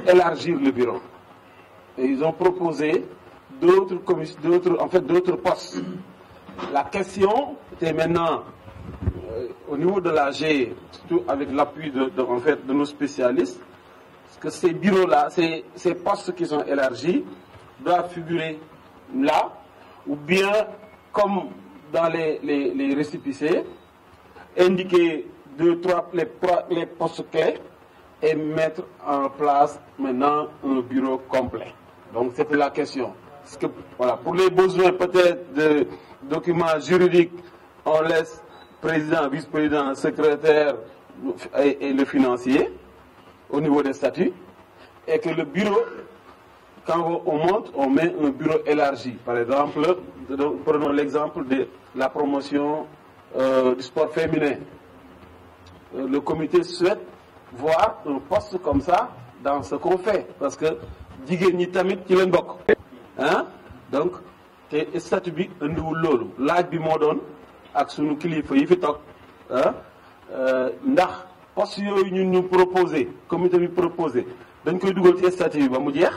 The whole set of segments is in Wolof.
élargir le bureau. Et ils ont proposé d'autres postes. La question était maintenant, au niveau de l'AG, surtout avec l'appui de nos spécialistes, que ces bureaux-là, ces postes qui sont élargis, doivent figurer là, ou bien, comme dans les récépissés, indiquer les postes clés et mettre en place maintenant un bureau complet. Donc c'était la question. Parce que, voilà, pour les besoins peut-être de documents juridiques, on laisse président, vice-président, secrétaire et le financier au niveau des statuts, et que le bureau, quand on monte, on met un bureau élargi. Par exemple, prenons l'exemple de la promotion du sport féminin. Le comité souhaite voir un poste comme ça dans ce qu'on fait, parce que jigéen ñi tamit ci leen bokk, hein. Donc te statut bi andiwul loolu, laaj bi moo doon ak sunu kilifa yi fi toog, ndax poste yooyu ñun ñu proposé, comité bi proposé, dañ koy dugal ci statut bi ba mu jeex,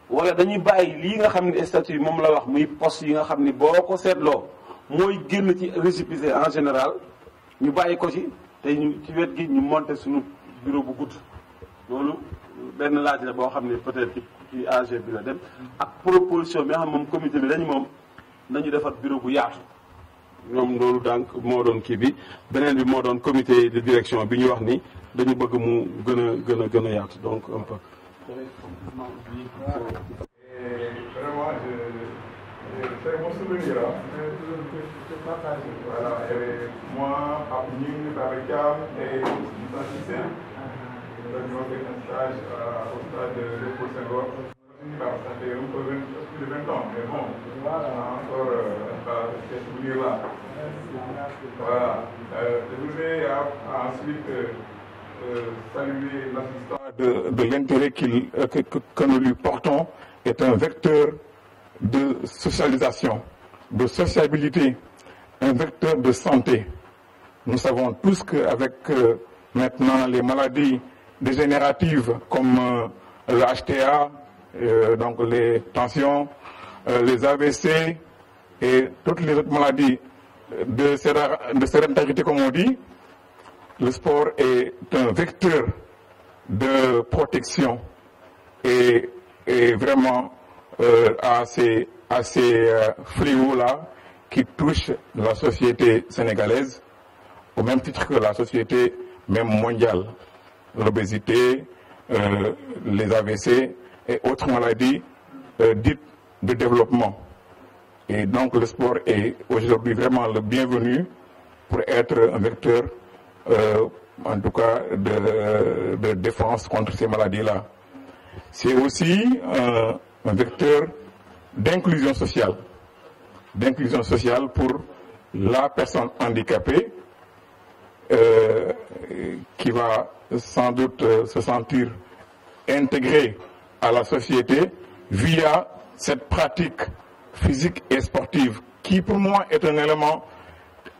wala dañuy bàyyi lii nga xam ne statut bi moom la wax muy poste yi nga xam ni boo ko seetloo mooy génn ci récépissé en général, ñu bàyyi ko ci te ñu ci wet gi ñu monter suñu bureau bu gudd. loolu benn laaj la boo xam ne peut-être ci AG bi la dem ak proposition bi nga xam moom comité bi dañu moom nañu defar bureau bu yaatu. ñoom loolu donc moo doon kii bi beneen bi moo doon comité de direction bi ñu wax ni dañu bëgg mu gën a yaatu donc un peu. Vraiment, c'est mon souvenir. Voilà, et moi, Abning, Barikam et Moussa Cissé, nous avions fait un stage au stade de Léopold Senghor. Ça fait un peu plus de 20 ans, mais bon, encore ces souvenirs-là. Voilà. Je voudrais ensuite saluer l'assistant de l'intérêt que nous lui portons est un vecteur de socialisation, de sociabilité, un vecteur de santé. Nous savons tous qu'avec maintenant les maladies dégénératives comme le HTA, donc les tensions, les AVC et toutes les autres maladies de sédentarité comme on dit, le sport est un vecteur de protection et vraiment à ces fléaux-là qui touchent la société sénégalaise au même titre que la société même mondiale. L'obésité, les AVC et autres maladies dites de développement. Et donc le sport est aujourd'hui vraiment le bienvenu pour être un vecteur en tout cas de défense contre ces maladies-là. C'est aussi un vecteur d'inclusion sociale pour la personne handicapée qui va sans doute se sentir intégrée à la société via cette pratique physique et sportive qui pour moi est un élément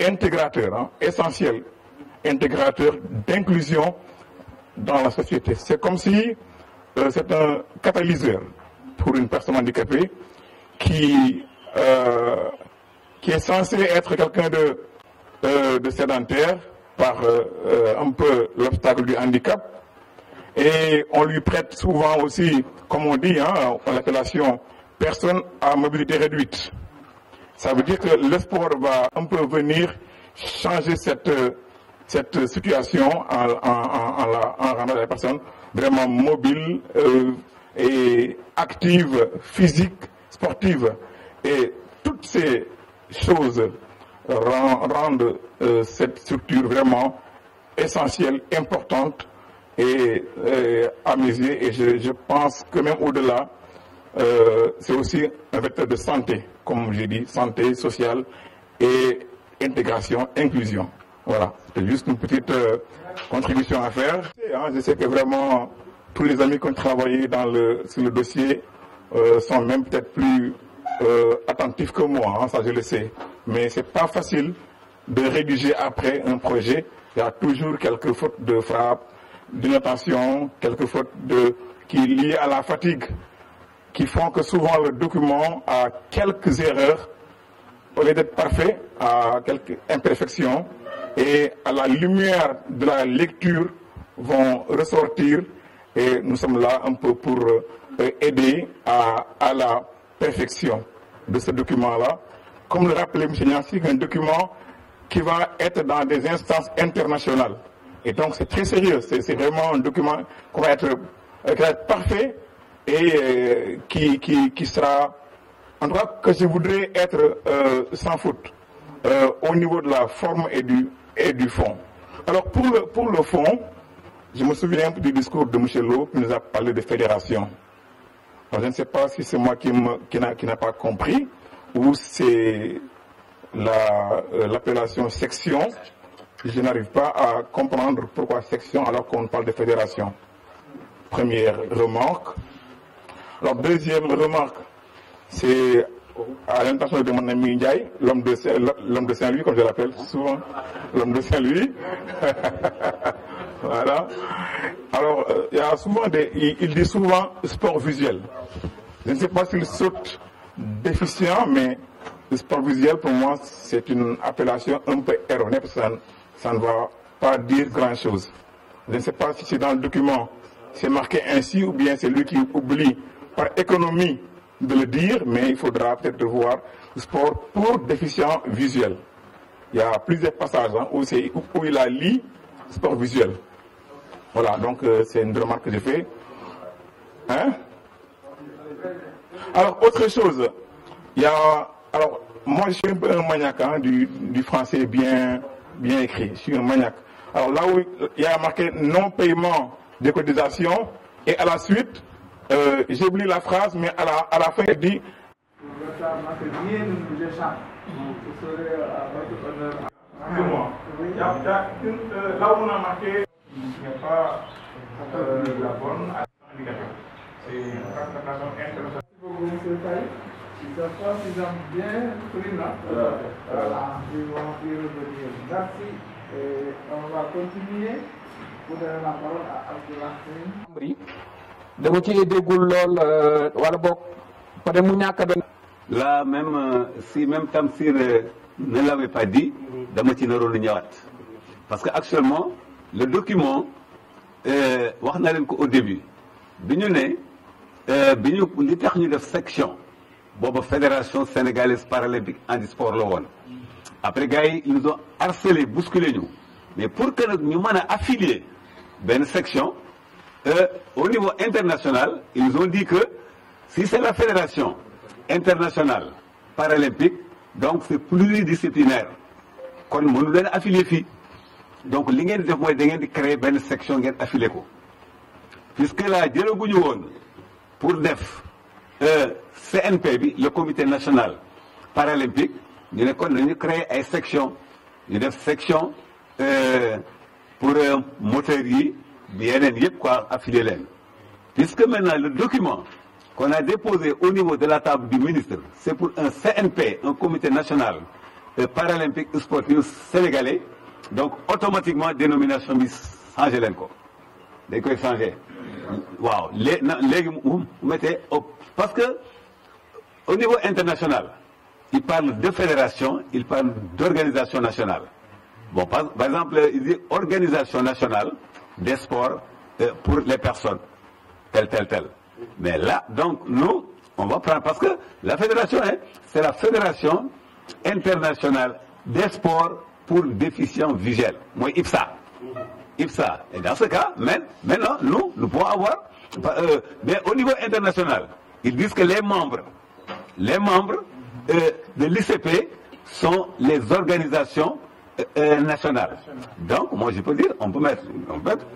intégrateur, essentiel, intégrateur d'inclusion dans la société. C'est comme si c'est un catalyseur pour une personne handicapée qui est censé être quelqu'un de sédentaire par un peu l'obstacle du handicap. Et on lui prête souvent aussi, comme on dit, l'appellation personne à mobilité réduite. Ça veut dire que le sport va un peu venir changer cette situation en rendant la personne vraiment mobile et active, physique, sportive. Et toutes ces choses rendent cette structure vraiment essentielle, importante et à mes yeux. Et je pense que même au-delà, c'est aussi un vecteur de santé, comme j'ai dit, santé sociale et intégration, inclusion. Voilà, c'est juste une petite contribution à faire. Je sais que vraiment tous les amis qui ont travaillé sur le dossier sont même peut-être plus attentifs que moi, ça je le sais. Mais c'est pas facile de rédiger après un projet. Il y a toujours quelques fautes de frappe, d'inattention, quelques fautes de qui est liée à la fatigue, qui font que souvent le document a quelques erreurs, au lieu d'être parfait, a quelques imperfections, et à la lumière de la lecture vont ressortir, et nous sommes là un peu pour aider à la perfection de ce document-là. Comme le rappelait M. Nianssi, un document qui va être dans des instances internationales. Et donc c'est très sérieux, c'est vraiment un document qui va être parfait et qui sera, en tout cas que je voudrais être sans faute au niveau de la forme et du fond. Alors pour le fond, je me souviens du discours de M. Lo qui nous a parlé de fédération. Alors, je ne sais pas si c'est moi qui n'a pas compris ou c'est l'appellation section. Je n'arrive pas à comprendre pourquoi section alors qu'on parle de fédération. Première remarque. Alors, deuxième remarque, c'est à l'intention de mon ami Ndiaye, l'homme de Saint-Louis, comme je l'appelle souvent, l'homme de Saint-Louis. Voilà. Alors, il y a souvent il dit souvent sport visuel. Je ne sais pas s'il saute déficient, mais le sport visuel, pour moi, c'est une appellation un peu erronée, parce que ça ne va pas dire grand-chose. Je ne sais pas si c'est dans le document, c'est marqué ainsi, ou bien c'est lui qui oublie par économie de le dire, mais il faudra peut-être voir le sport pour déficient visuel. Il y a plusieurs passages où il a lu sport visuel. Voilà, donc c'est une remarque que j'ai faite. Hein? Alors, autre chose, il y a... Alors, moi, je suis un peu un maniaque du français bien écrit. Je suis un maniaque. Alors, là où il y a marqué non-paiement des cotisations, et à la suite, j'ai oublié la phrase, mais à la fin, il dit... Là où on a marqué, il n'y a pas la bonne indication. C'est une interprétation internationale. Ils ne savent pas s'ils ont bien pris là. Voilà, ils vont y revenir. Merci. Et on va continuer pour donner la parole à Abdoulaye. dama ci déggul lool wala boog peut-être mu ñàkk a doon. Là même si même Tamsir ne l'avait pas dit dama ci naroon a ñëwaat parce que actuellement le document wax na leen ko au début bi ñu ne li tax ñu def section booba fédération sénégalaise paralympique handisport la woon après gars yi ils nous ont harcelé bousculé ñu mais pour que nag ñu mën a affilier benn section au niveau international ils ont dit que si c'est la fédération internationale paralympique donc c'est pluridisciplinaire kon mënu leen affilier fii donc li ngeen di def mooy da ngeen di créer benn section ngeen affilier ko puisque là jëlaguñu woon pour def CNP bi le comité national paralympique ñu ne kon nañu créer ay section ñu def section pour moteurs yi yeneen yëpp quoi affilier leen puisque maintenant le document qu'on a déposé au niveau de la table du ministre c'est pour un CNP un comité national paralympique sportif sénégalais donc automatiquement dénomination bi changé leen ko dañ koy changé waaw léegi mu mettez parce que au niveau international il parle de fédération il parle d'organisation nationale bon par exemple il dit organisation nationale des sports pour les personnes tel mais là donc nous on va prendre parce que la fédération c'est la fédération internationale des sports pour déficients visuels mooy IPSA et dans ce cas maintenant nous pouvons avoir mais au niveau international ils disent que les membres de l'ICP sont les organisations nationales. Donc, moi je peux dire, on peut mettre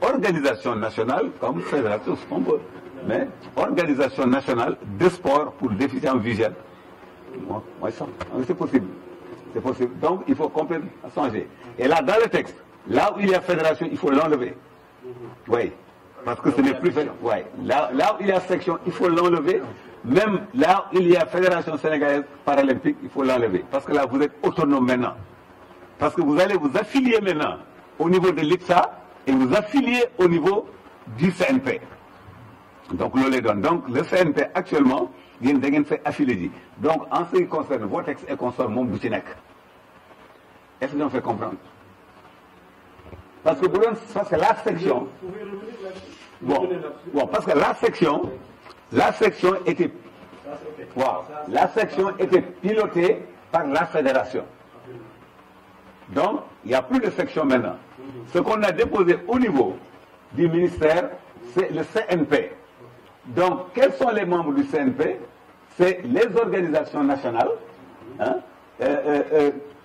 organisation nationale comme fédération, on peut, mais organisation nationale de sport pour déficients visuels. Moi, c'est possible. C'est possible. Donc, il faut complètement changer. Et là, dans le texte, là où il y a fédération, il faut l'enlever. Oui. Parce que ce n'est plus fait. Ouais. Là où il y a section, il faut l'enlever. Même là où il y a fédération sénégalaise paralympique, il faut l'enlever. Parce que là, vous êtes autonome maintenant. Parce que vous allez vous affilier maintenant au niveau de l'IPSA et vous affilier au niveau du CNP. donc loolu lay doon donc le CNP actuellement yéen da ngeen fay affilié ji donc en ce qui concerne vos textes et consorts moom bu ci nekk est-ce que vous fait comprendre parce que la section bon parce que la section était la section était pilotée par la fédération. Donc, il n'y a plus de section maintenant. Ce qu'on a déposé au niveau du ministère, c'est le CNP. Donc, quels sont les membres du CNP? C'est les organisations nationales, hein,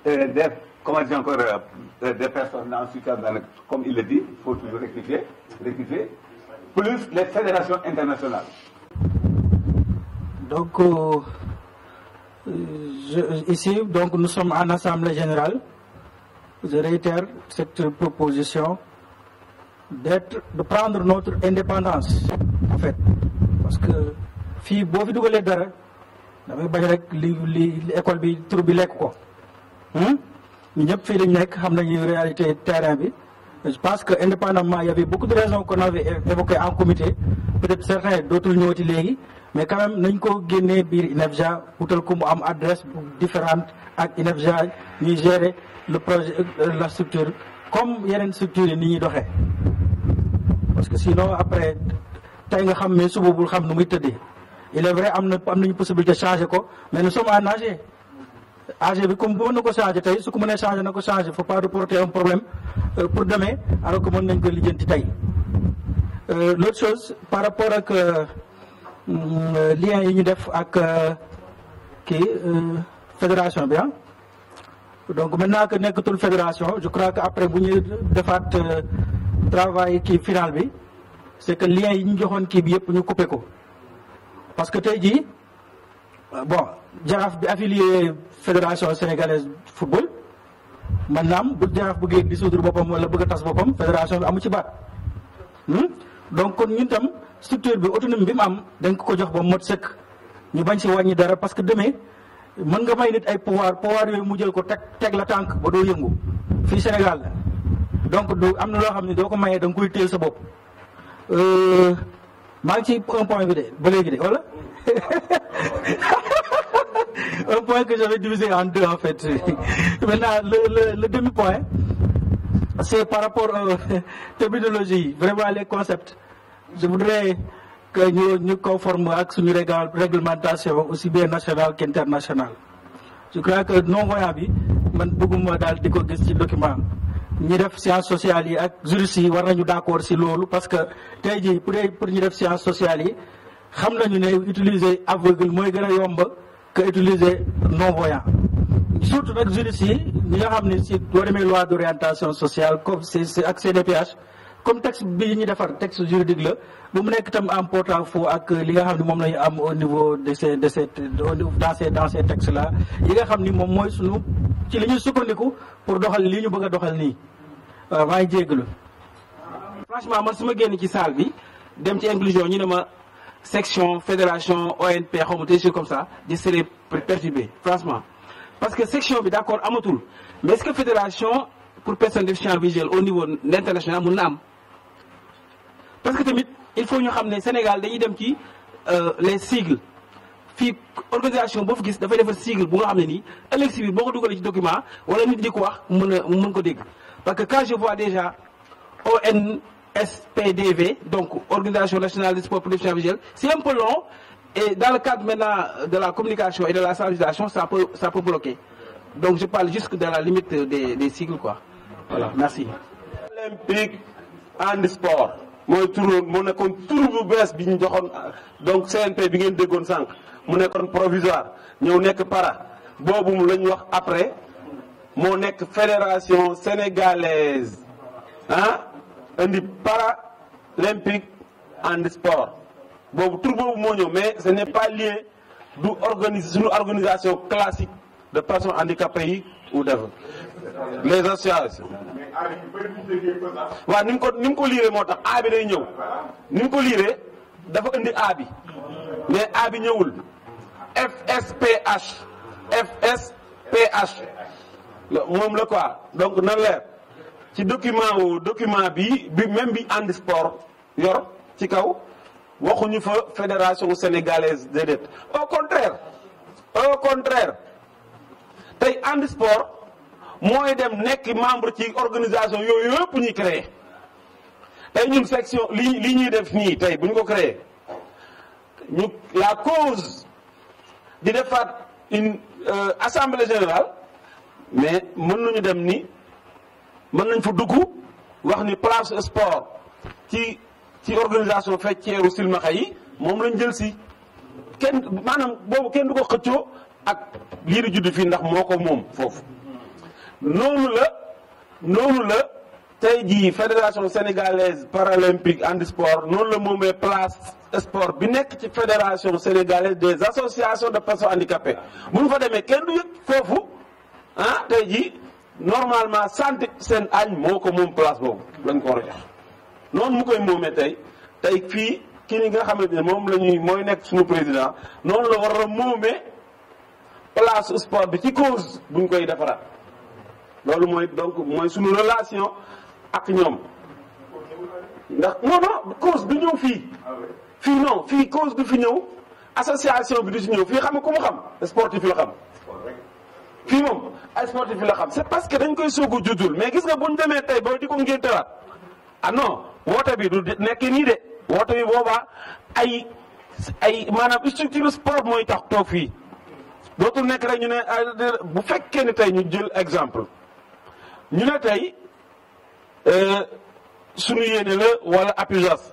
des personnes en situation, comme il le dit, il faut toujours rectifier, plus les fédérations internationales. Donc, ici, donc, nous sommes en Assemblée générale. Je réitère cette proposition de prendre notre indépendance, en fait. Parce que, si vous avez dit que l'école bi tur bi lekk ko ñu ñëpp fii lañ nekk xam nañu réalité terrain bi. Je pense que indépendamment il y avait beaucoup de raisons qu'on avait évoquées en comité, peut-être certains d'autres ñëwati léegi, mais quand même nañ ko génnee biir INEFJA wutal ko mu am adresse différente ak INEFJA ñuy gérer le projet la structure comme yeneen structure yi ni ñuy doxee. Parce que sinon après tey nga xam mais suba bul xam nu muy tëddee. Il est vrai am nañu possibilité changer ko mais nous sommes en AG. AG bi comme mën na ko changer tey su ko mënee changer na ko changer faut pas reporter un problème pour demain alors que mën nañ ko lijjanti tey. L'autre chose par rapport ak lien yi ñu def ak fédération bi donc maintenant que nekkatul fédération je crois que après bu ñu defaat travail final bi c'est que lien yi ñu joxoon kii bi yëpp ñu coupé ko. Parce que tey jii bon Jaraaf bi affilié fédération sénégalaise de football maanaam bu Jaraaf bëggee dissoudre boppam wala bëgg a tas boppam fédération bi amu ci baat donc kon ñun tam structure bi autonomie bi mu am dañ ko jox ba mot sëkk ñu bañ si wàññi dara parce que demee mën nga may nit ay pouvoir yooyu mu jël ko teg la tànk ba doo yëngu fii Sénégal la donc du am na loo xam ne doo ko mayee da nga koy téel sa bopp. maa ngi ci un point bi de ba léegi de voilà un point que j'avais divisé en deux en fait. Maintenant le demi-point c'est par rapport aux terminologies vraiment les concepts. Je voudrais que ñu conforme ak suñu réglementation aussi bien nationale qu'internationale. Je crois que non-voyant bi man bëgguma daal di ko gis ci document ñi def sciences sociales yi ak juristes yi war nañu d'accord ci loolu parce que tey jii pour ñu def sciences sociales yi xam nañu ne utiliser aveugle mooy gën a yomb que utiliser non-voyant surtout nag juristes yi ñi nga xam ne ci boo demee loi d'orientation sociale comme c'est ak CDPH comme texte bi ñu defar texte juridique la bu mu nekk itam en porte-à-faux ak li nga xam ne moom lañu am au niveau dans ces textes là yi nga xam ni moom mooy sunu ci li ñuy sukkandiku pour doxal li ñu bëgg a doxal nii waaw maa ngi jéggalu. Franchement man su ma génn ci salle bi dem ci inclusion ñu ne ma section fédération ONP xaw ma des choses comme ça di serait perturbé franchement parce que section bi d'accord amatul mais est-ce que fédération pour personnes déficientes visuelles au niveau international mun na am parce que tamit il faut ñu xam ne Sénégal dañuy dem ci les sigles fii organisation boo fi gis dafay defar sigle bu nga xam ne nii ëllëg si biir boo ko dugalee ci document wala nit di ko wax mën ko dégg parce que quand je vois déjà ONSPDV donc organisation nationale des sports pour déficients visuels c'est un peu long et dans le cadre maintenant de la communication et de la sensibilisation ça peut bloquer donc je parle juste de la limite des sigles quoi voilà merci. Olympique handisport mooy tur mu nekkoon tur bu bees bi ñu joxoon donc CNP bi ngeen déggoon sànq mu nekkoon provisoire ñëw nekk para boobu la ñu wax après moo nekk fédération sénégalaise indi paralympique handisport boobu tur boobu moo ñëw mais ce n'est pas lié du suñu organisation classique de personnes handicapées yi ou def les associations. waaw ni mu ko liiree moo tax A bi day ñëw ni mu ko liiree dafa indi A bi mais A bi ñëwul FSPH moom la quoi donc na leer ci document bi même bi handisport yor ci kaw waxuñu fa fédération sénégalaise déedéet au contraire tey handisport mooy dem nekk membre ci organisation yooyu yëpp ñuy créé tey ñun section li ñuy def nii tey bu ñu ko créé ñu la cause di defaat une assemblée générale mais mën nañu dem ni mën nañ fa dugg wax ni place sport ci organisation fecceeru silmaxa yi moom lañ jël si kenn maanaam boobu kenn du ko xëccoo ak lii di judd fii ndax moo ko moom foofu noonu la tey jii fédération sénégalaise paralympique handisport noonu la moomee place sport bi nekk ci fédération sénégalaise des associations de personnes handicapées bu ñu fa demee kenn du yëg foofu ah tey jii normalement santé seen añ moo ko moom place boobu lañ ko war a jox noonu mu koy moomee tey fii kii ni nga xamante ne moom la ñuy mooy nekk suñu président noonu la war a moomee place sport bi ci cause buñ koy defaraat loolu mooy suñu relation ak ñoom ndax non cause du ñëw fii cause du fi ñëw association bi du si ñëw fii xam nga ku mu xam sportif la xam fii moom ay sportif la xam c'est parce que dañ koy soogu juddul mais gis nga buñ demee tey boo di ko ngéntewaat ah non woote bi du nekk nii de woote bi boobaa ay maanaam structure sport mooy tax toog fii dootul nekk rek ñu ne bu fekkee ne tey ñu jël exemple ñu ne tey suñu yéene la wala APUJAS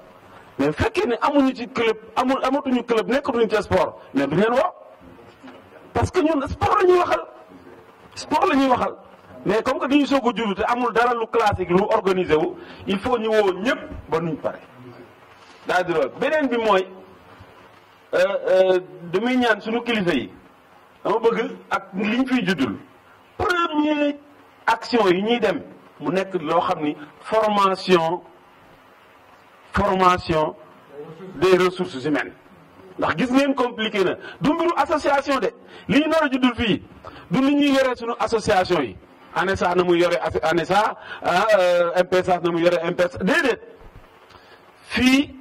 mais bu fekkee ne amuñu ci club amatuñu club nekkatuñu ci sport mais du leen woo parce que ñun sport la ñuy waxal mais comme que dañuy soog a juru te amul dara lu classique lu organisé wu il faut ñu woo ñëpp ba nuñ pare daal di lool beneen bi mooy damay ñaan suñu kilifa yi dama bëgg ak liñ fiy juddul premier action yi ñuy dem mu nekk loo xam ni formation des ressources humaines ndax gis ngeen compliqué na du mbiru association de li ñu nar a juddul fii du li ñuy yore suñu association yi ANESA na muy yore ANESA MPSA na muy yore MPSA déedéet fii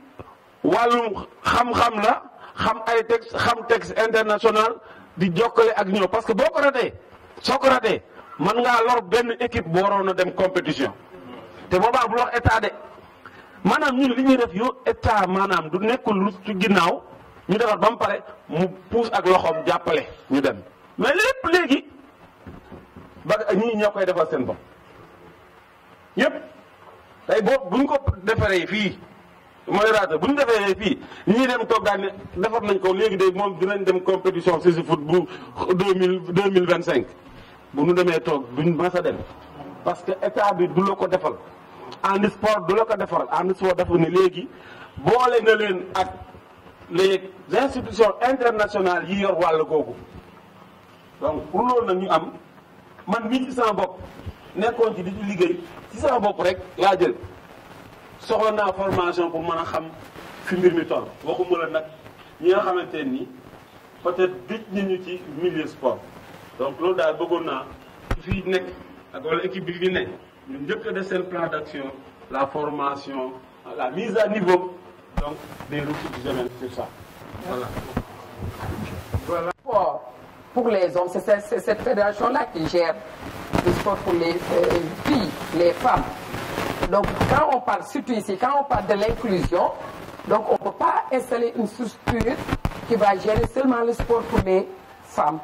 wàllum xam-xam la xam ay texte xam texte international di jokkale ak ñoo parce que boo ko ratee mën ngaa lor benn équipe boo waroon a dem compétition te boobaa bu wax état de maanaam ñun li ñuy def yow état maanaam du nekkul lu ci ginnaaw ñu defar ba mu pare mu puus ak loxoom jàppale ñu dem mais lépp léegi ba ñii ñoo koy defal seen bopp ñëpp tey boobu bu ñu ko defaree fii modérateur bu ñu defee fii ñii dem toog daal ne defar nañ ko léegi de moom dinañ dem compétition si foot bu 2025 bu ñu demee toog duñ mas a dem parce que état bi du la ko defal handisport du la ko defal handisport dafa ne léegi boole na leen ak les institutions internationales yi yor wàll googu donc pour loolu nag ñu am man mii ci sama bopp nekkoon ci di ci liggéey ci sama bopp rek laa jël soxla naa formation pour mën a xam fi mbir mi toll waxuma la nag ñi nga xamante ni peut-être gëj nañu ci milieu sport donc loolu daal bëggoon naa fii nekk ak wala équipe bi fi nekk ñu njëkk a def seen plan d'action la formation la mise à niveau donc des ressources humaines sur ça voilà. Pour les hommes, c'est cette fédération-là qui gère le sport pour les filles, les femmes. Donc, quand on parle, surtout ici, quand on parle de l'inclusion, donc on ne peut pas installer une structure qui va gérer seulement le sport pour les femmes.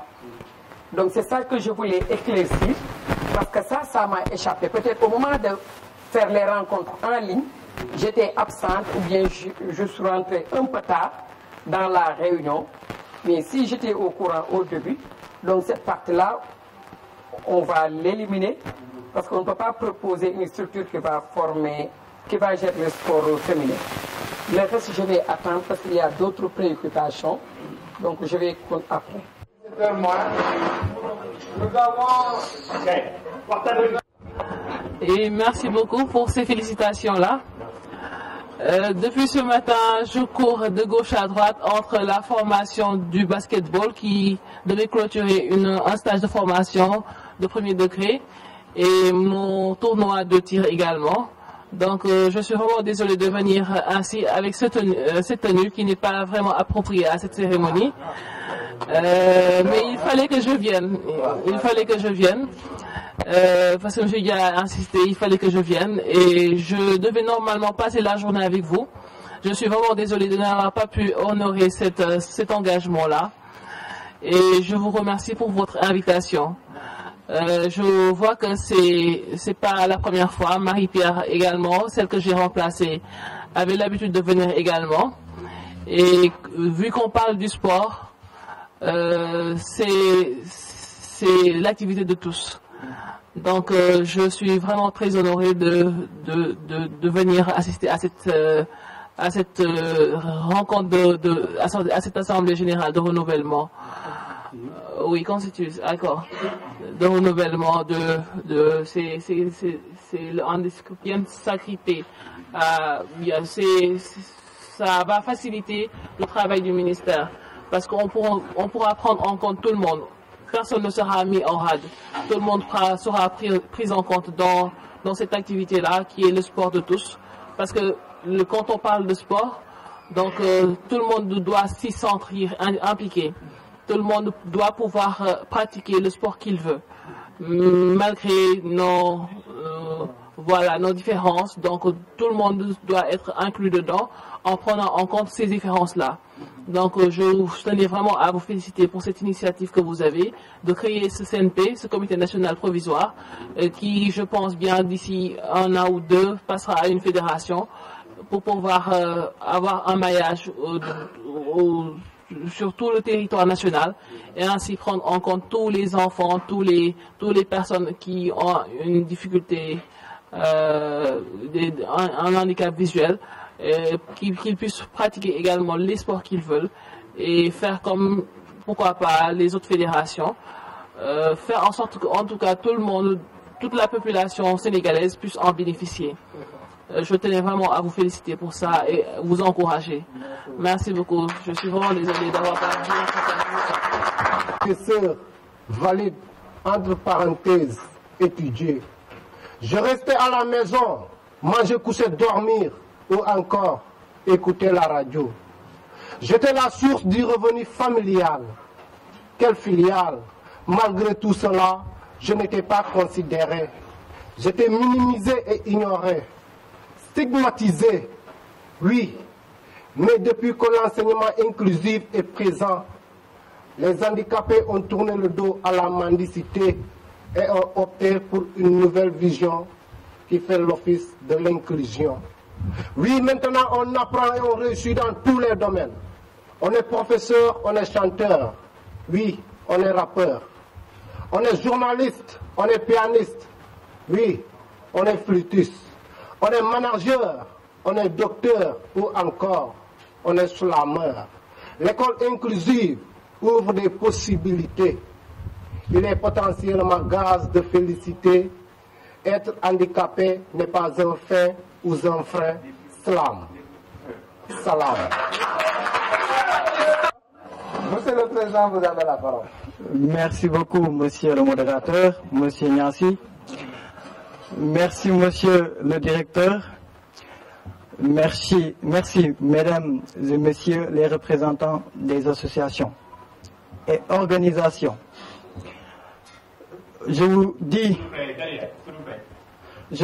Donc, c'est ça que je voulais éclaircir, parce que ça m'a échappé. Peut-être au moment de faire les rencontres en ligne, j'étais absente ou bien je suis rentrée un peu tard dans la réunion. Mais si j'étais au courant au début, donc cette partie-là, on va l'éliminer parce qu'on ne peut pas proposer une structure qui va gérer le sport féminin. Le reste, je vais attendre parce qu'il y a d'autres préoccupations. Donc, je vais après. Et merci beaucoup pour ces félicitations-là. Depuis ce matin, je cours de gauche à droite entre la formation du basketball qui devait clôturer un stage de formation de premier degré et mon tournoi de tir également. Donc je suis vraiment désolée de venir ainsi avec cette tenue qui n'est pas vraiment appropriée à cette cérémonie. Mais il fallait que je vienne. Il fallait que je vienne. Parce que M. Dia a insisté, il fallait que je vienne. Et je devais normalement passer la journée avec vous. Je suis vraiment désolée de n'avoir pas pu honorer cet engagement-là. Et je vous remercie pour votre invitation. Je vois que c'est pas la première fois. Marie-Pierre également, celle que j'ai remplacée, avait l'habitude de venir également. Et vu qu'on parle du sport, c'est l'activité de tous. Donc je suis vraiment très honorée de venir assister à cette rencontre, à cette assemblée générale de renouvellement. Oui, constitue, d'accord. De renouvellement c'est le handicap bien sacrité. Ça va faciliter le travail du ministère parce qu'on pourra prendre en compte tout le monde. Personne ne sera mis en rade. Tout le monde sera pris en compte dans cette activité-là qui est le sport de tous. Parce que quand on parle de sport, donc tout le monde doit s'y sentir impliqué. Tout le monde doit pouvoir pratiquer le sport qu'il veut, malgré nos différences. Donc tout le monde doit être inclus dedans en prenant en compte ces différences-là. Donc je tenais vraiment à vous féliciter pour cette initiative que vous avez de créer ce CNP, ce comité national provisoire, qui, je pense bien, d'ici 1 an ou 2, passera à une fédération pour pouvoir avoir un maillage sur tout le territoire national et ainsi prendre en compte tous les enfants, tous les personnes qui ont une difficulté, un handicap visuel, qu'ils puissent pratiquer également les sports qu'ils veulent et faire comme, pourquoi pas, les autres fédérations, faire en sorte qu'en tout cas tout le monde, toute la population sénégalaise puisse en bénéficier. Je tenais vraiment à vous féliciter pour ça et vous encourager. Merci beaucoup. Je suis vraiment désolée d'avoir parlé. Professeur valide, entre parenthèses, étudier. Je restais à la maison, manger, coucher, dormir ou encore écouter la radio. J'étais la source du revenu familial. Quelle filiale? Malgré tout cela, je n'étais pas considéré. J'étais minimisé et ignoré. Stigmatisé, oui, mais depuis que l'enseignement inclusif est présent, les handicapés ont tourné le dos à la mendicité et ont opté pour une nouvelle vision qui fait l'office de l'inclusion. Oui, maintenant on apprend et on réussit dans tous les domaines. On est professeur, on est chanteur, oui, on est rappeur. On est journaliste, on est pianiste, oui, on est flûtiste. On est manager, on est docteur ou encore on est slameur. L'école inclusive ouvre des possibilités. Il est potentiellement gage de félicité. Être handicapé n'est pas un fait ou un frein. Slam. Salam. Monsieur le Président, vous avez la parole. Merci beaucoup, Monsieur le modérateur, Monsieur Niassi. Merci, Monsieur le directeur. Merci, Mesdames et Messieurs les représentants des associations et organisations. Je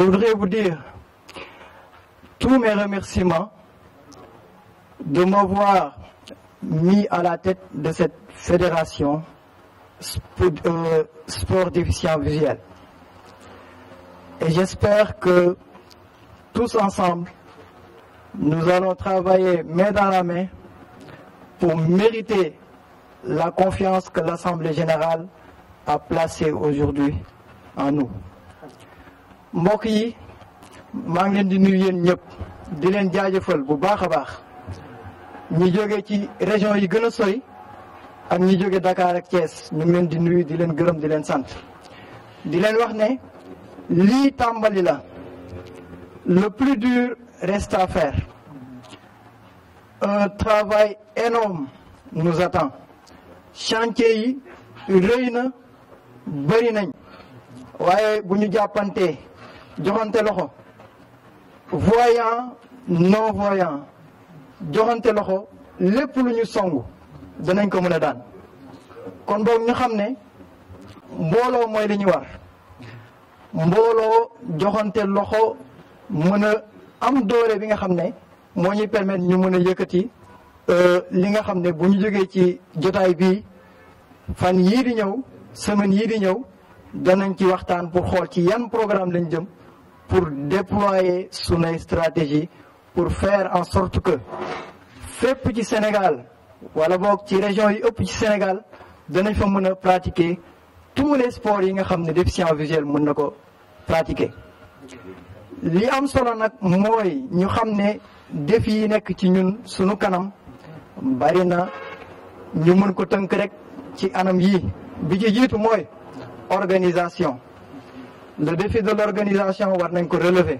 voudrais vous dire tous mes remerciements de m'avoir mis à la tête de cette fédération sport déficient visuel. Et j'espère que tous ensemble, nous allons travailler main dans la main pour mériter la confiance que l'Assemblée générale a placée aujourd'hui en nous. mbokk yi maa ngi leen di nuyu yéen ñëpp di leen jaajëfal bu baax a baax ñi jóge ci région yi gën a sori ak ñi jóge Dakar ak Thiès ñu ngi leen di nuyu di leen gërëm di leen sant di leen wax ne lii tàmbali la le plus dur reste à faire. Un travail énorme nous attend. Chantier yi rëy na bëri nañ waaye bu ñu jàppante joxante loxo voyant non voyant joxante loxo lépp lu ñu songu danañ ko mën a daan kon boog ñu xam ne mbooloo mooy li ñu war mbooloo joxante loxo mën a am doole bi nga xam ne moo ñuy permettre ñu mën a yëkkati li nga xam ne bu ñu jógee ci jotaay bii fan yii di ñëw semaine yii di ñëw danañ ci waxtaan pour xool ci yan programme lañ jëm pour déployer sunuy stratégie pour faire en sorte que fépp ci Sénégal wala boog ci région yi ëpp ci Sénégal danañ fa mën a pratiquer tous les sports yi nga xam ne déficient visuel mën na ko pratiquer. li am solo nag mooy ñu xam ne défi yi nekk ci ñun sunu kanam bari na ñu mën ko tënk rek ci anam yii bi ci jiitu mooy organisation. Le défi de l'organisation war nañ ko relever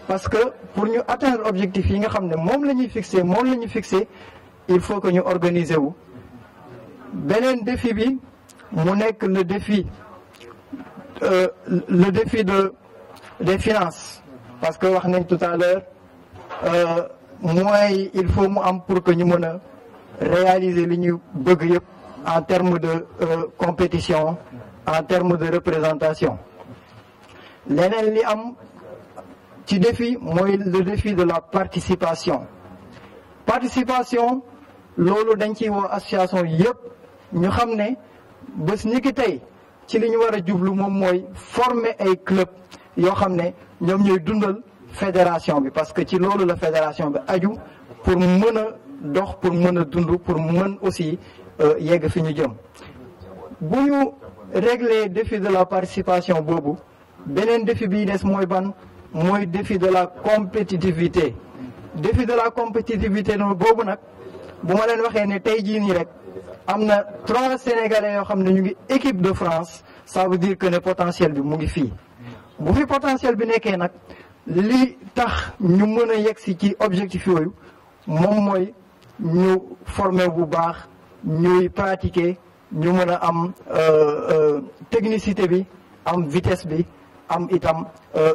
parce que pour ñu atteindre objectif yi nga xam ne moom la ñuy fixé il faut que ñu organiser wu. beneen défi bi mu nekk le défi des finances parce que wax nañ tout à l'heure mooy il faut mu am pour que ñu mën a réaliser li ñu bëgg yëpp en termes de compétition en termes de représentation. leneen li am ci défi mooy le défi de la participation loolu dañ ciy woo association yëpp ñu xam ne bés ni ki tey ci li ñu war a jublu moom mooy former ay club yoo xam ne ñoom ñooy dundal fédération bi parce que ci loolu la fédération bi aju pour mën a dox pour mën a dund pour mën aussi yegg fi ñu jëm bu ñu régler défi de la participation boobu beneen défi bii des mooy ban mooy défi de la compétitivité noonu boobu nag bu ma leen waxee ne tey jii nii rek am na 3 Sénégalais yoo xam ne ñu ngi équipe de France ça veut dire que ne potentiel bi mu ngi fii bu fi potentiel bi nekkee nag li tax ñu mën a yegg si ci objectif yooyu moom mooy ñu former bu baax ñuy pratiquer ñu mën a am technicité bi am vitesse bi am itam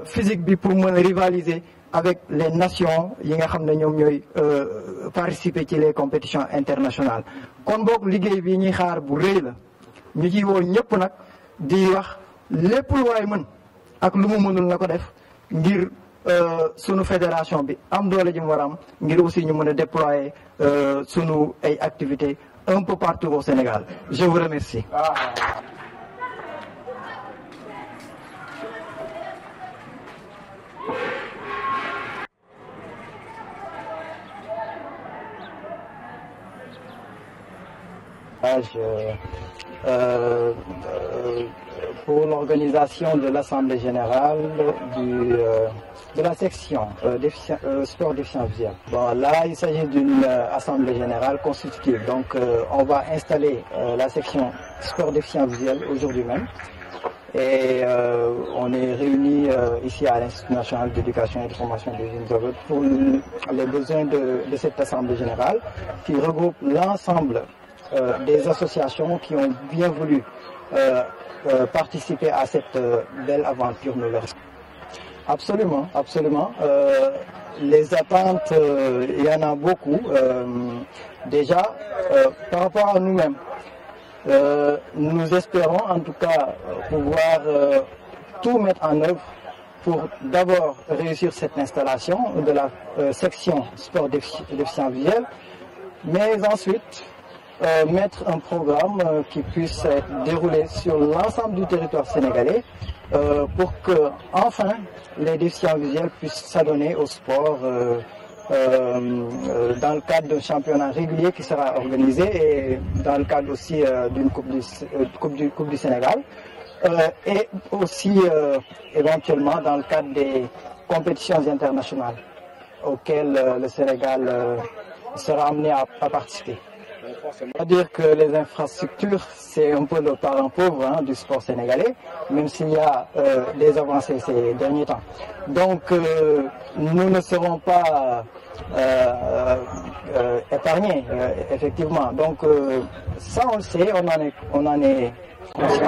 physique bi pour mën a rivaliser avec les nations yi nga xam ne ñoom ñooy participer ci les compétitions internationales kon boog liggéey bi ñuy xaar bu rëy la ñu ciy woo ñëpp nag di wax lépp lu waay mën ak lu mu mënul na ko def ngir sunu fédération bi am doole ji mu war a am ngir aussi ñu mën a déployer sunu ay activités un peu partout au Sénégal je vous remercie. Pour l'organisation de l'Assemblée générale de la section sport déficient visuel. Bon, là, il s'agit d'une Assemblée générale constitutive. Donc, on va installer la section sport déficient visuel aujourd'hui même. Et on est réunis ici à l'Institut national d'éducation et de formation des jeunes pour les besoins de cette Assemblée générale qui regroupe l'ensemble des associations qui ont bien voulu participer à cette belle aventure nouvelle. Absolument, absolument. Les attentes, il y en a beaucoup. Déjà, par rapport à nous-mêmes, nous espérons en tout cas pouvoir tout mettre en œuvre pour d'abord réussir cette installation de la section sport déficient visuel, mais ensuite mettre un programme qui puisse être déroulé sur l'ensemble du territoire sénégalais pour que enfin les déficients visuels puissent s'adonner au sport dans le cadre d'un championnat régulier qui sera organisé et dans le cadre aussi d'une coupe du Sénégal et aussi éventuellement dans le cadre des compétitions internationales auxquelles le Sénégal sera amené à participer. C'est-à-dire que les infrastructures, c'est un peu le parent pauvre du sport sénégalais, même s'il y a des avancées ces derniers temps. Donc, nous ne serons pas épargnés, effectivement. Donc, ça, on le sait, on en est conscient,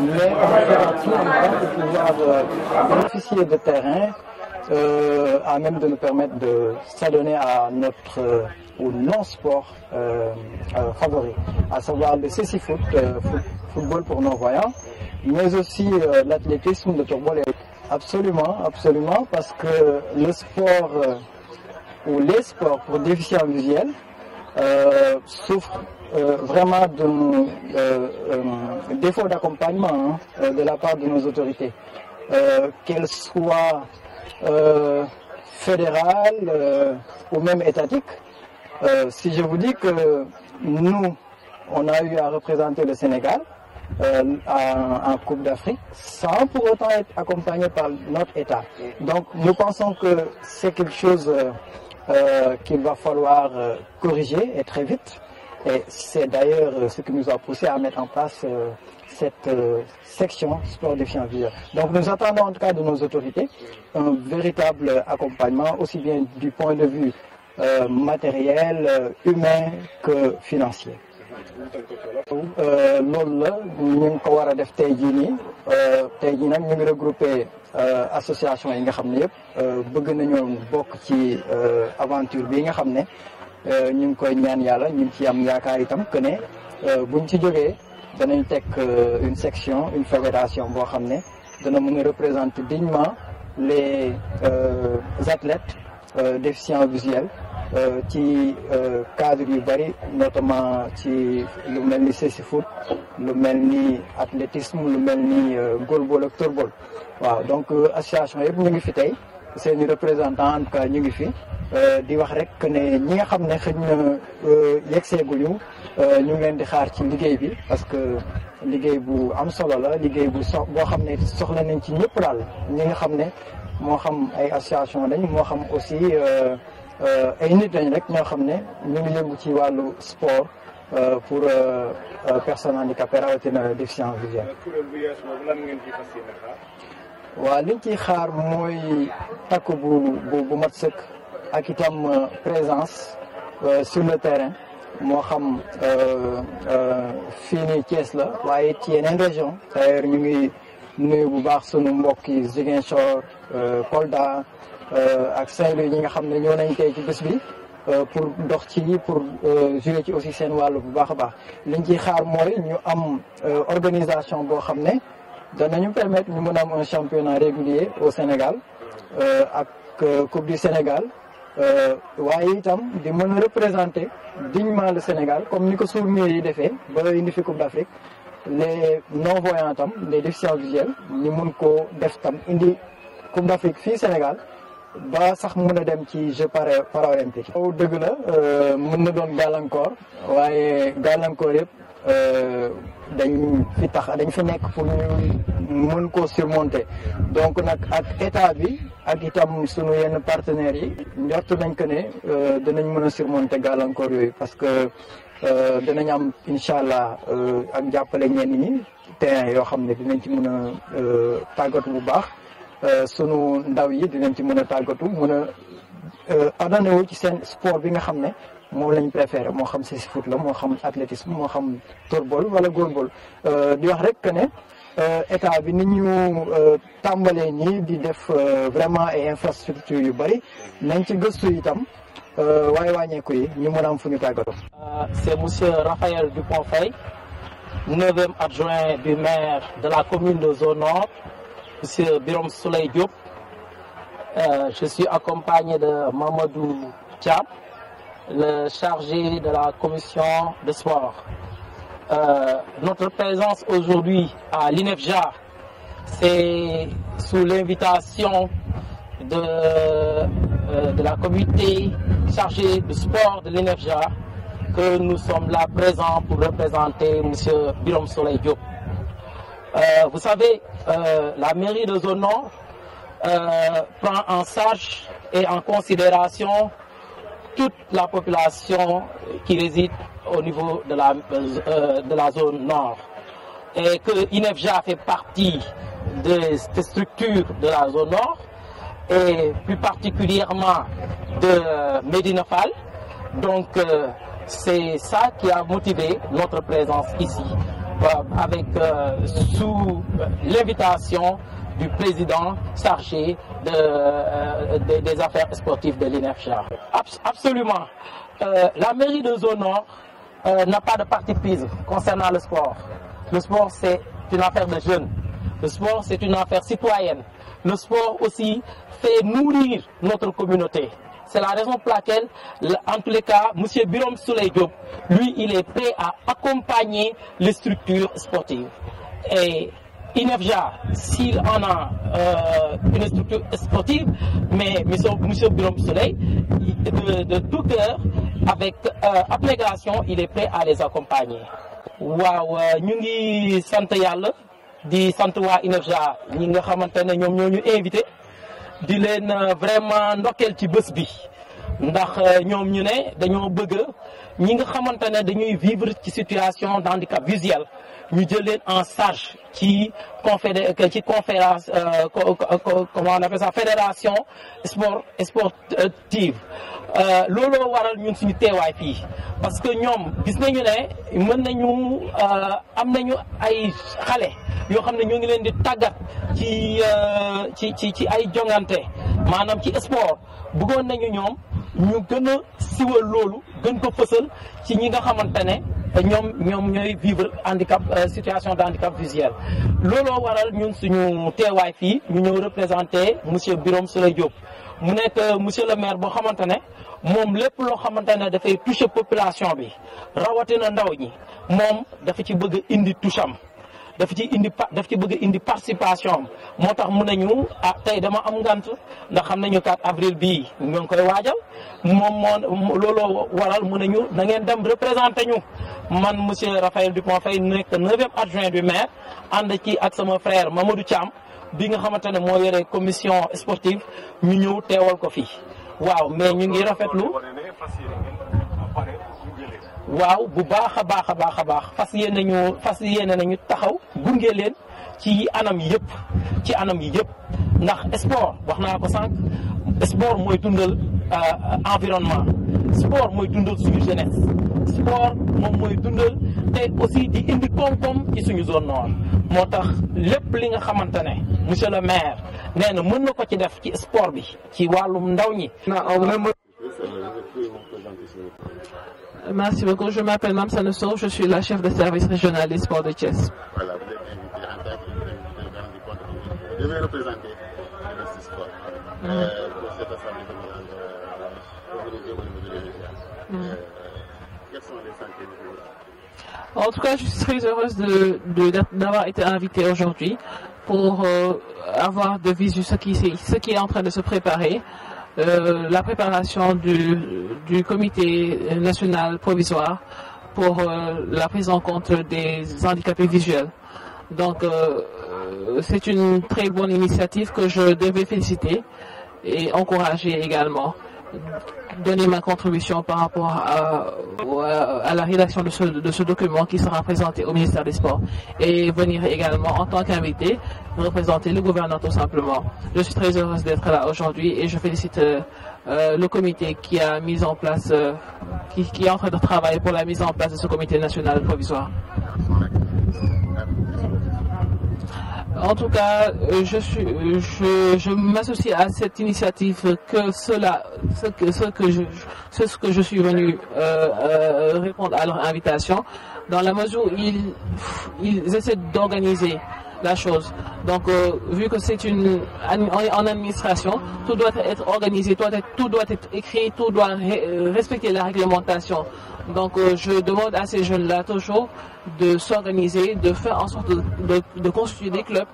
mais on fera tout en temps pour pouvoir bénéficier de terrain à même de nous permettre de s'adonner à notre ou non-sport favori, à savoir le cécifoot, football pour non-voyants, mais aussi l'athlétisme, le tourball. Absolument, absolument, parce que le sport ou les sports pour déficients visuels souffrent vraiment d'un défaut d'accompagnement de la part de nos autorités, qu'elles soient fédérales ou même étatiques. Si je vous dis que nous, on a eu à représenter le Sénégal en Coupe d'Afrique sans pour autant être accompagné par notre État. Donc nous pensons que c'est quelque chose qu'il va falloir corriger et très vite. Et c'est d'ailleurs ce qui nous a poussé à mettre en place cette section sport défiant visuel. Donc nous attendons en tout cas de nos autorités un véritable accompagnement, aussi bien du point de vue matériel, humain que financier. loolu la ñu ngi ko war a def tey jii nii nag ñu ngi regroupé association yi nga xam ne yëpp bëgg nañoo bokk ci aventure bi nga xam ne ñu ngi koy ñaan yàlla ñu ngi ci am yaakaar itam que ne buñ ci jógee danañ teg une section une fédération boo xam ne dana mën a représenter dignement les athlètes déficients visuels ci cadre yu bari notamment ci lu mel ni cécifoot lu mel ni athlétisme lu mel ni goalball ak tourball waaw donc association yëpp ñu ngi fi tey seeni représentant en tout cas ñu ngi fi di wax rek que ne ñi nga xam ne xëy na yeggseeguñu ñu ngi leen di xaar ci liggéey bi parce que liggéey bu am solo la liggéey boo xam ne soxla nañ ci ñëpp daal ñi nga xam ne moo xam ay association lañ moo xam aussi ay nit lañ rek ñoo xam ne ñu ngi yëngu ci wàllu sport pour personnes handicapées rawatina déficients visuels. waaw liñ ciy xaar mooy takku bu mat sëkk ak itam présence sur le terrain moo xam fii nii Thiès la waaye ci yeneen région d'ailleurs ñu ngi nuyu bu baax sunu mbokk yi Ziguinchor Kolda ak Saint-Louis ñi nga xam ne ñoo nañ tey ci bés bi pour dox ci pour jouer ci aussi seen wàllu bu baax a baax liñ ciy xaar mooy ñu am organisation boo xam ne danañu permettre ñu mën a am un championnat régulier au Sénégal ak Coupe du Sénégal waaye itam di mën a représenter dignement le Sénégal comme ni ko sourds-muets yi defee ba indi fi Coupe d'Afrique les non-voyants tam les déficients visuels ñu mun koo def tam indi Coupe d'Afrique fii Sénégal ba sax mën a dem ci Jeux paralympiques. aw dëgg la mën na doon gàllankoor waaye gàllankoor yëpp dañ fi nekk pour ñu mën koo surmonter donc nag ak état bi ak itam sunu yenn partenaires yi njort nañ que ne dinañ mën a surmonter gàllankoor yooyu parce que dinañ am incha allah ak jàppale ñenn ñi terrain yoo xam ne dinañ ci mën a tàggatu bu baax sunu ndaw yi dinañ ci mën a tàggatu mën a adonné wu ci seen sport bi nga xam ne moom lañ préféré moo xam cécifoot la moo xam athlétisme moo xam tourball wala goalball di wax rek que ne état bi ni ñu tàmbalee nii di def vraiment ay infrastructures yu bari nañ ci gëstu itam waaye wàññeeku yi ñu mën a am fu ñu tàggatoo. C'est monsieur Raphaël Dupont-Faye, 9e adjoint du maire de la commune de Zone Nord, monsieur Birom Souley Diop. Je suis accompagné de Mamadou Thiam, le chargé de la commission de sport. Notre présence aujourd'hui à l'INEFJA, c'est sous l'invitation de la communauté chargée du sport de l'INEFJA que nous sommes là présents pour représenter M. Birom Souley Diop. Vous savez, la mairie de Zone Nord prend en charge et en considération toute la population qui réside au niveau de la zone nord et que INEFJA fait partie des structures de la zone nord et plus particulièrement de Médina Fall. Donc c'est ça qui a motivé notre présence ici avec sous l'invitation du président chargé des affaires sportives de l'INEFJA. Absolument. La mairie de Zone Nord n'a pas de parti prise concernant le sport. Le sport, c'est une affaire de jeunes. Le sport, c'est une affaire citoyenne. Le sport aussi fait nourrir notre communauté. C'est la raison pour laquelle, en tous les cas, M. Birom Souley Diop, lui, il est prêt à accompagner les structures sportives. Et INEFJA, s'il en a une structure sportive, mais M. Birom Souley, de tout cœur, avec abnégation, il est prêt à les accompagner. Waaw ñu ngi sant Yàlla di sant waa INEFJA ñi nga xamante ne ñoom ñoo ñu invité di leen vraiment ndokkeel ci bés bi ndax ñoom ñu ne dañoo bëgg ñi nga xamante ne dañuy vivre ci situation d'handicap visuel ñu jël leen en charge ci conférence comment on appelle ça fédération sportive looloo waral ñun suñu teewaay fii parce que ñoom gis nañu ne mën nañu am nañu ay xale yoo xam ne ñoo ngi leen di tàggat ci ay jongante maanaam ci sport bëggoon nañu ñoom ñu gën a siwal loolu gën ko fësal ci ñi nga xamante ne ñoom ñooy vivre handicap situation de handicap visuel looloo waral ñun suñu teewaay fii ñu ñëw représenter monsieur Birom Souley Diop mu nekk monsieur le maire boo xamante ne moom lépp loo xamante ne dafay toucher population bi rawatina ndaw ñi moom dafa ci bëgg indi toucham daf ci bëgg indi participation moo tax mu nañu tey dama am ngant ndax xam nañu 4 avril bii ñoo ngi koy waajal moom looloo waral mu nañu na ngeen dem représenter ñu man monsieur Raphaël Dupont Faye nekk 9e adjoint du maire ànd ci ak sama frère Mamadou Thiam bi nga xamante ne moo yore commission sportive ñu ñëw teewal ko fii waaw mais ñu ngi rafetlu waaw bu baax a baax fas yéene nañu taxaw gunge leen ci anam yi yëpp ndax sport wax naa ko sànq sport mooy dundal environnement sport mooy dundal suñu jeunesse sport moom mooy dundal te aussi di indi koom-koom ci suñu zone nord moo tax lépp li nga xamante ne monsieur le maire nee na mën na ko ci def ci sport bi ci wàllum ndaw ñi. Merci beaucoup. Je m'appelle Mamsane Sow, je suis la chef de service régional des sports de Thiès. Voilà, vous êtes invité en tant que délégué du compte. Vous devez représenter le sport pour cette assemblée organisée au niveau de l'État. Quels sont les sentiers? En tout cas, je suis très heureuse d'avoir été invitée aujourd'hui pour avoir de visu ce qui est en train de se préparer. La préparation du comité national provisoire pour la prise en compte des handicapés visuels. Donc c'est une très bonne initiative que je devais féliciter et encourager également. Donner ma contribution par rapport à la rédaction de ce document qui sera présenté au ministère des Sports et venir également en tant qu'invité représenter le gouvernement tout simplement. Je suis très heureuse d'être là aujourd'hui et je félicite le comité qui a mis en place, qui est en train de travailler pour la mise en place de ce comité national provisoire. En tout cas, je m'associe à cette initiative ce que je suis venu répondre à leur invitation, dans la mesure où ils essaient d'organiser la chose. Donc, vu que c'est en administration, tout doit être organisé, tout doit être écrit, tout doit respecter la réglementation. Donc, je demande à ces jeunes-là toujours de s'organiser, de faire en sorte de constituer des clubs,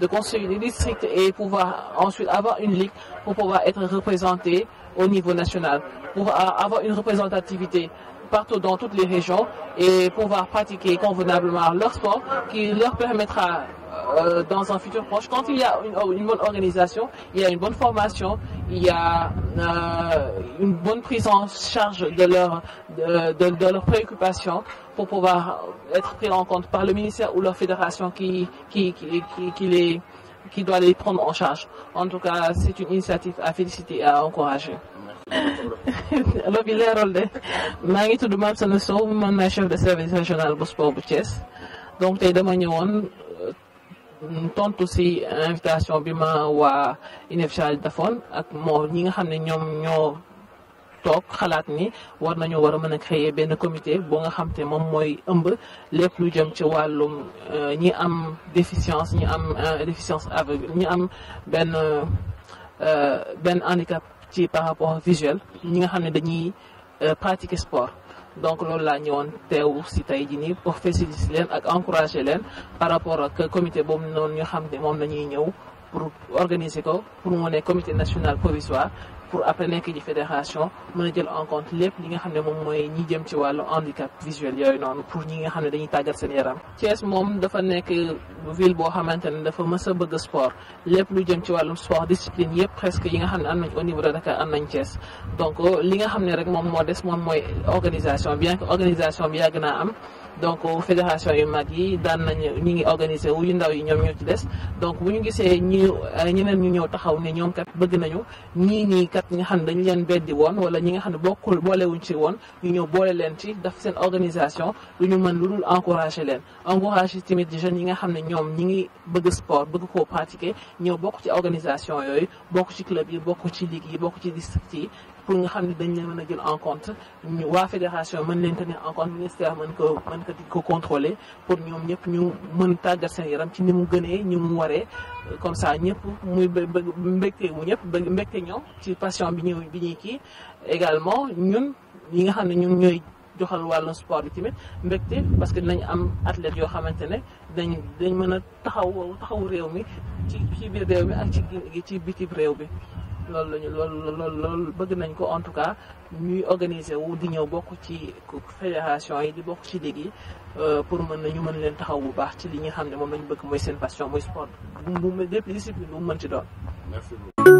de constituer des districts et pouvoir ensuite avoir une ligue pour pouvoir être représentés au niveau national, pour avoir une représentativité partout dans toutes les régions et pouvoir pratiquer convenablement leur sport qui leur permettra dans un futur proche, quand il y a une bonne organisation, il y a une bonne formation, il y a une bonne prise en charge de leurs préoccupations pour pouvoir être pris en compte par le ministère ou leur fédération qui doit les prendre en charge. En tout cas, c'est une initiative à féliciter et à encourager. maa ngi tudd Mamsane Sow man maay chef de service régional bu sport bu Thiès donc tey dama ñëwoon tontu si invitation bi ma waa INEFJA defoon ak moo ñi nga xam ne ñoom ñoo toog xalaat ni war nañu war a mën a créer benn comité boo nga xam te moom mooy ëmb lépp lu jëm ci wàllum ñi am déficience ñi am déficience aveugle ñi am benn handicap ci par rapport visuel ñi nga xam ne dañuy pratiquer sport. Donc loolu laa ñëwoon teew si tey jii nii pour féliciter leen ak encourager leen par rapport ak comité boobu noonu ñu xam ne moom la ñuy ñëw pour organiser ko pour mu ne comité national provisoire pour après nekk ji fédération mën a jël en compte lépp li nga xam ne moom mooy ñi jëm ci wàllu handicap visuel yooyu noonu pour ñi nga xam ne dañuy tàggat seen yaram. Thiès moom dafa nekk ville boo xamante ne dafa mës a bëgg sport lépp lu jëm ci wàllum sport discipline yëpp presque yi nga xam ne am nañ au niveau de Dakar am nañ Thiès donc li nga xam ne rek moom moo des moom mooy organisation bien que organisation bi yàgg naa am. Donc fédération yu mag yi daan nañu ñi ngi organiser wu yu ndaw yi ñoom ñoo ci des donc bu ñu gisee ñeneen ñu ñëw taxaw ne ñoom kat bëgg nañu ñii nii kat nga xam ne dañu leen beddi woon wala ñi nga xam ne boolewuñ ci woon ñu ñëw boole leen ci daf seen organisation lu ñu mën lu dul encourager leen encourager tamit jeunes yi nga xam ne ñoom ñi ngi bëgg sport bëgg koo pratiquer ñëw bokk ci organisation yooyu bokk ci club yi bokk ci ligue yi bokk ci district yi pour nga xam ne dañ leen mën a jël en compte ñu waa fédération mën leen tenir en compte ministère mën ko contrôler pour ñoom ñëpp ñu mën tàggat seen yaram ci ni mu gënee ni mu waree comme ça ñëpp muy mbégte wu ñëpp mbégte ñoom ci passion bi ñuy kii également ñun yi nga xam ne ñun ñooy joxal wàllu sport bi tamit mbégte parce que dinañ am athlètes yoo xamante ne dañ mën a taxaw réew mi ci biir réew mi ak ci bitim réew bi loolu bëgg nañ ko en tout cas ñuy organiser wu di ñëw bokk ci fédération yi di bokk ci ligue yi pour ñu mën leen taxaw bu baax ci li nga xam ne moom lañu bëgg mooy seen passion mooy sport bu lépp discipline bu mu mën ci doon. Merci beaucoup.